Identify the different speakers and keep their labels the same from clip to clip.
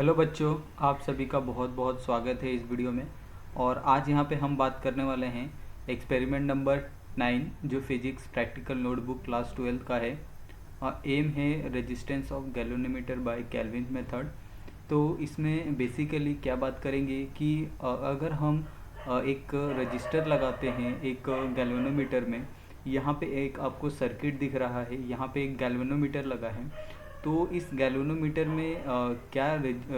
Speaker 1: Hello बच्चों, आप सभी का बहुत बहुत स्वागत है इस वीडियो में। और आज यहाँ पे हम बात करने वाले हैं एक्सपेरिमेंट नंबर 9 जो फिजिक्स प्रैक्टिकल नोटबुक क्लास 12 का है। एम है resistance of galvanometer by Kelvin method. तो इसमें बेसिकली क्या बात करेंगे कि अगर हम एक रजिस्टर लगाते हैं एक गैल्वेनोमीटर में। यहाँ पे एक आपको सर्किट दिख रहा है, यहाँ पे एक गैल्वेनोमीटर लगा है। तो इस गैल्वेनोमीटर में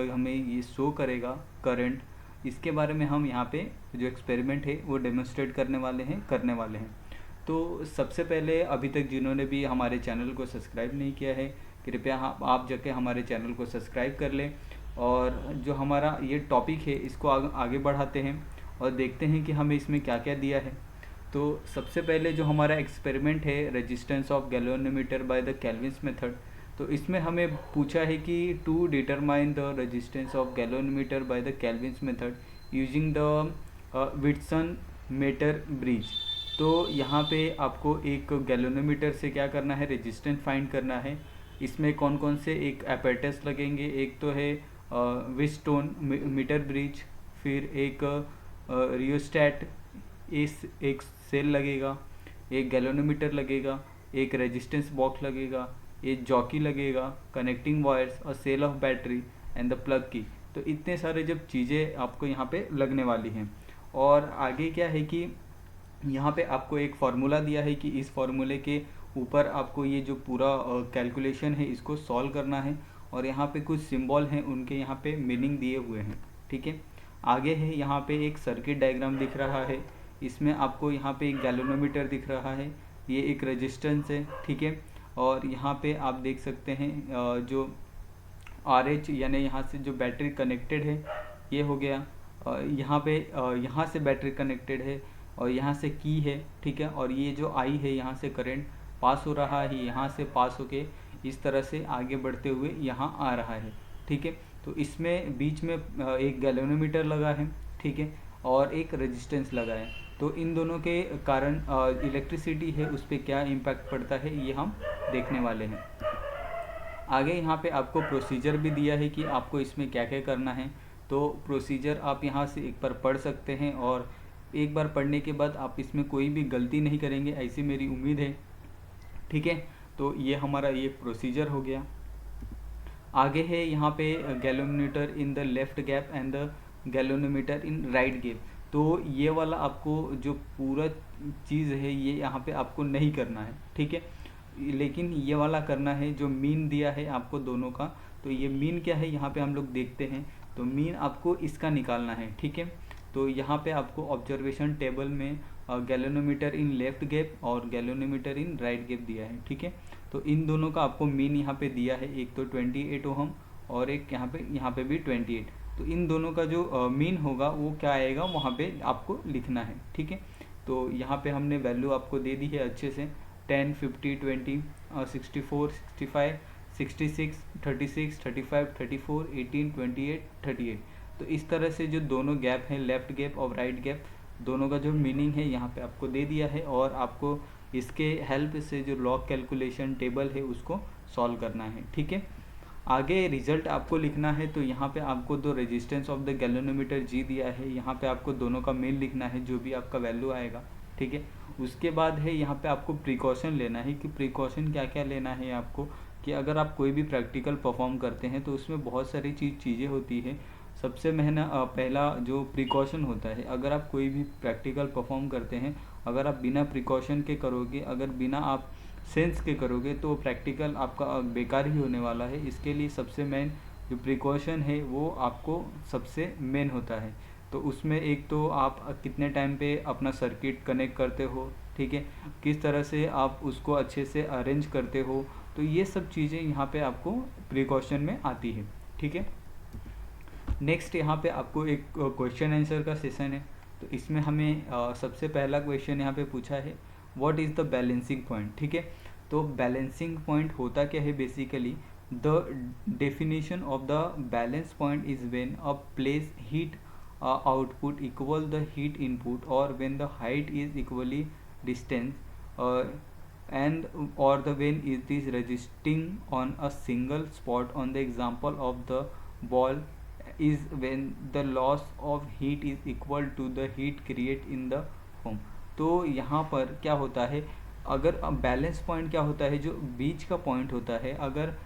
Speaker 1: हमें ये शो करेगा करंट, इसके बारे में हम यहाँ पे जो एक्सपेरिमेंट है वो डेमोन्स्ट्रेट करने वाले हैं। तो सबसे पहले अभी तक जिन्होंने भी हमारे चैनल को सब्सक्राइब नहीं किया है, कृपया आप जाके हमारे चैनल को सब्सक्राइब कर लें। और जो हमारा ये टॉपिक है इसको आगे बढ़ाते हैं और देखते हैं कि हमें इसमें क्या क्या दिया है। तो सबसे पहले जो हमारा एक्सपेरिमेंट है resistance of galvanometer by the Kelvin's method, तो इसमें हमें पूछा है कि to determine the resistance of galvanometer by the Kelvin's method using the Wheatstone metre bridge. तो यहाँ पे आपको एक गैल्वेनोमीटर से क्या करना है, रेजिस्टेंस फाइंड करना है। इसमें कौन कौन से एक एपेरेटस लगेंगे, एक तो है विटस्टोन मीटर ब्रिज, फिर एक रियोस्टैट, इस एक सेल लगेगा, एक गैल्वेनोमीटर लगेगा, एक रेजिस्टेंस बॉक्स लगेगा, एक जॉकी लगेगा, कनेक्टिंग वायर्स और cell of battery and the plug की। तो इतने सारे जब चीज़ें आपको यहाँ पे लगने वाली हैं। और आगे क्या है कि यहाँ पे आपको एक फार्मूला दिया है कि इस फार्मूले के ऊपर आपको ये जो पूरा कैलकुलेशन है इसको सॉल्व करना है। और यहाँ पे कुछ सिंबल हैं, उनके यहाँ पे मीनिंग दिए हुए हैं। ठीक है, आगे है यहाँ पे एक सर्किट डायग्राम दिख रहा है। इसमें आपको यहाँ पे एक गैल्वेनोमीटर दिख रहा है, ये एक रेजिस्टेंस है। ठीक है, और यहाँ पे आप देख सकते हैं जो RH यानी यहाँ से जो बैटरी कनेक्टेड है ये हो गया। यहाँ पे यहाँ से बैटरी कनेक्टेड है और यहाँ से की है। ठीक है, और ये जो I है यहाँ से करंट पास हो रहा है, यहाँ से पास होके इस तरह से आगे बढ़ते हुए यहाँ आ रहा है। ठीक है, तो इसमें बीच में एक गैल्वेनोमीटर लगा है। ठीक है, और एक रेजिस्टेंस लगा है। तो इन दोनों के कारण इलेक्ट्रिसिटी है उस पर क्या इम्पैक्ट पड़ता है ये हम देखने वाले हैं। आगे यहाँ पे आपको प्रोसीजर भी दिया है कि आपको इसमें क्या क्या करना है। तो प्रोसीजर आप यहाँ से एक बार पढ़ सकते हैं और एक बार पढ़ने के बाद आप इसमें कोई भी गलती नहीं करेंगे, ऐसी मेरी उम्मीद है। ठीक है, तो ये हमारा ये प्रोसीजर हो गया। आगे है यहाँ पे galvanometer in the left gap and the galvanometer in right gap. तो ये वाला आपको जो पूरा चीज़ है ये यहाँ पे आपको नहीं करना है। ठीक है, लेकिन ये वाला करना है जो मीन दिया है आपको दोनों का। तो ये मीन क्या है यहाँ पे हम लोग देखते हैं। तो मीन आपको इसका निकालना है। ठीक है, तो यहाँ पे आपको ऑब्जर्वेशन टेबल में गैल्वेनोमीटर इन लेफ्ट गैप और गैल्वेनोमीटर इन राइट गैप दिया है। ठीक है, तो इन दोनों का आपको मीन यहाँ पे दिया है, एक तो 28 ओहम और एक यहाँ पे भी 28। तो इन दोनों का जो मीन होगा वो क्या आएगा वहाँ पे आपको लिखना है। ठीक है, तो यहाँ पे हमने वैल्यू आपको दे दी है अच्छे से 10, 50, 20, 64, 65, 66, 36, 35, 34, 18, 28, 38। तो इस तरह से जो दोनों गैप हैं लेफ्ट गैप और राइट गैप, दोनों का जो मीनिंग है यहाँ पे आपको दे दिया है। और आपको इसके हेल्प से जो लॉग कैलकुलेशन टेबल है उसको सॉल्व करना है। ठीक है, आगे रिजल्ट आपको लिखना है। तो यहाँ पे आपको दो resistance of the galvanometer G दिया है, यहाँ पे आपको दोनों का मीन लिखना है जो भी आपका वैल्यू आएगा। ठीक है, उसके बाद है यहाँ पे आपको प्रिकॉशन लेना है कि प्रिकॉशन क्या क्या लेना है आपको, कि अगर आप कोई भी प्रैक्टिकल परफॉर्म करते हैं तो उसमें बहुत सारी चीज़ें होती है। सबसे पहला जो प्रिकॉशन होता है, अगर आप कोई भी प्रैक्टिकल परफॉर्म करते हैं, अगर आप बिना प्रिकॉशन के करोगे, अगर बिना आप सेंस के करोगे तो प्रैक्टिकल आपका बेकार ही होने वाला है। इसके लिए सबसे मेन जो प्रिकॉशन है वो आपको सबसे मेन होता है। तो उसमें एक तो आप कितने टाइम पे अपना सर्किट कनेक्ट करते हो, ठीक है, किस तरह से आप उसको अच्छे से अरेंज करते हो, तो ये सब चीज़ें यहाँ पे आपको प्रिकॉशन में आती है। ठीक है, नेक्स्ट यहाँ पे आपको एक क्वेश्चन आंसर का सेशन है। तो इसमें हमें सबसे पहला क्वेश्चन यहाँ पे पूछा है what is the balancing point. ठीक है, तो बैलेंसिंग पॉइंट होता क्या है, basically the definition of the balance point is when a place heat output equal the heat input, or when the height is equally distance and or the when it is resisting on a single spot on the example of the ball is when the loss of heat is equal to the heat create in the home. तो यहाँ पर क्या होता है, अगर balance point क्या होता है, जो बीच का पॉइंट होता है, अगर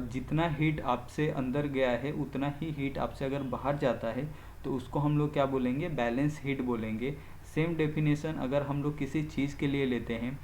Speaker 1: जितना हीट आपसे अंदर गया है उतना ही हीट आपसे अगर बाहर जाता है तो उसको हम लोग क्या बोलेंगे, बैलेंस हीट बोलेंगे। सेम डेफिनेशन अगर हम लोग किसी चीज़ के लिए लेते हैं,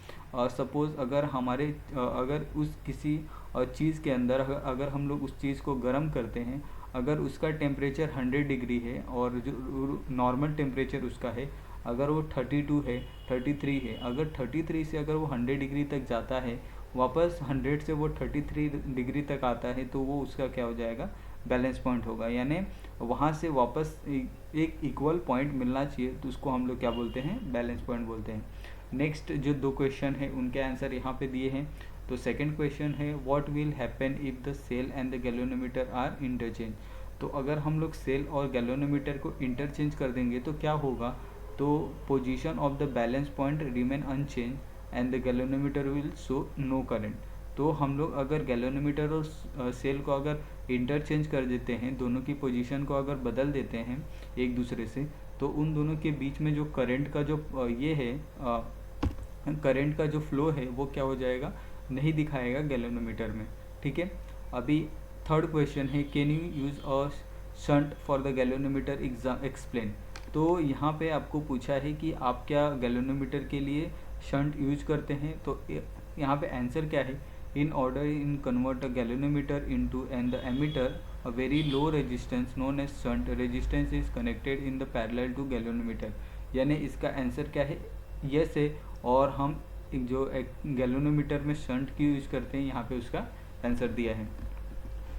Speaker 1: सपोज़ अगर हमारे अगर उस किसी चीज़ के अंदर अगर हम लोग उस चीज़ को गर्म करते हैं, अगर उसका टेम्परेचर 100 डिग्री है और जो नॉर्मल टेम्परेचर उसका है अगर वो 32 है, 33 है, अगर 33 से अगर वो 100 डिग्री तक जाता है, वापस 100 से वो 33 डिग्री तक आता है, तो वो उसका क्या हो जाएगा, बैलेंस पॉइंट होगा। यानी वहाँ से वापस एक इक्वल पॉइंट मिलना चाहिए, तो उसको हम लोग क्या बोलते हैं, बैलेंस पॉइंट बोलते हैं। नेक्स्ट जो 2 क्वेश्चन है उनके आंसर यहाँ पे दिए हैं। तो सेकंड क्वेश्चन है what will happen if the cell and the galvanometer are interchange. तो अगर हम लोग सेल और गैल्वेनोमीटर को इंटरचेंज कर देंगे तो क्या होगा, तो position of the balance point remain unchange and the galvanometer will show no current. तो हम लोग अगर गैल्वेनोमीटर और सेल को अगर इंटरचेंज कर देते हैं, दोनों की पोजीशन को अगर बदल देते हैं एक दूसरे से, तो उन दोनों के बीच में जो करंट का जो ये है, करंट का जो फ्लो है वो क्या हो जाएगा, नहीं दिखाएगा गैल्वेनोमीटर में। ठीक है। अभी थर्ड क्वेश्चन है can you use a shunt for the galvanometer explain. तो यहाँ पे आपको पूछा है कि आप क्या गैल्वेनोमीटर के लिए शंट यूज करते हैं। तो यहाँ पे आंसर क्या है, in order in convert a galvanometer into and the ammeter a very low resistance known as shunt resistance is connected in the parallel to galvanometer. यानी इसका आंसर क्या है, यस है। और हम जो गैल्वेनोमीटर में शंट की यूज करते हैं, यहाँ पे उसका आंसर दिया है।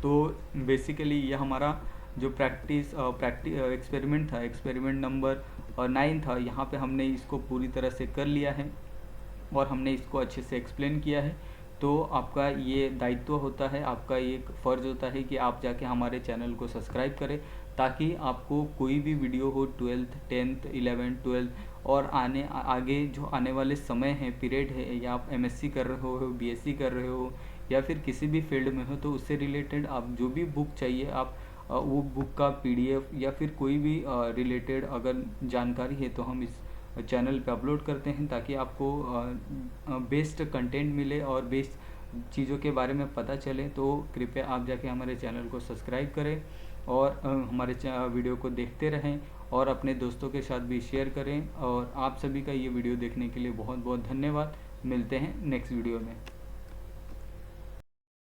Speaker 1: तो बेसिकली ये हमारा जो एक्सपेरिमेंट था, एक्सपेरिमेंट नंबर 9 था, यहाँ पे हमने इसको पूरी तरह से कर लिया है और हमने इसको अच्छे से एक्सप्लेन किया है। तो आपका ये दायित्व होता है, आपका ये फ़र्ज़ होता है कि आप जाके हमारे चैनल को सब्सक्राइब करें, ताकि आपको कोई भी वीडियो हो 12th 10th 11th 12th और आगे जो आने वाले समय हैं, पीरियड है, या आप MSc कर रहे हो, BSc कर रहे हो, या फिर किसी भी फील्ड में हो, तो उससे रिलेटेड आप जो भी बुक चाहिए, आप वो बुक का PDF या फिर कोई भी रिलेटेड अगर जानकारी है तो हम इस चैनल पे अपलोड करते हैं, ताकि आपको बेस्ट कंटेंट मिले और बेस्ट चीज़ों के बारे में पता चले। तो कृपया आप जाके हमारे चैनल को सब्सक्राइब करें और हमारे वीडियो को देखते रहें और अपने दोस्तों के साथ भी शेयर करें। और आप सभी का ये वीडियो देखने के लिए बहुत बहुत धन्यवाद। मिलते हैं नेक्स्ट वीडियो में।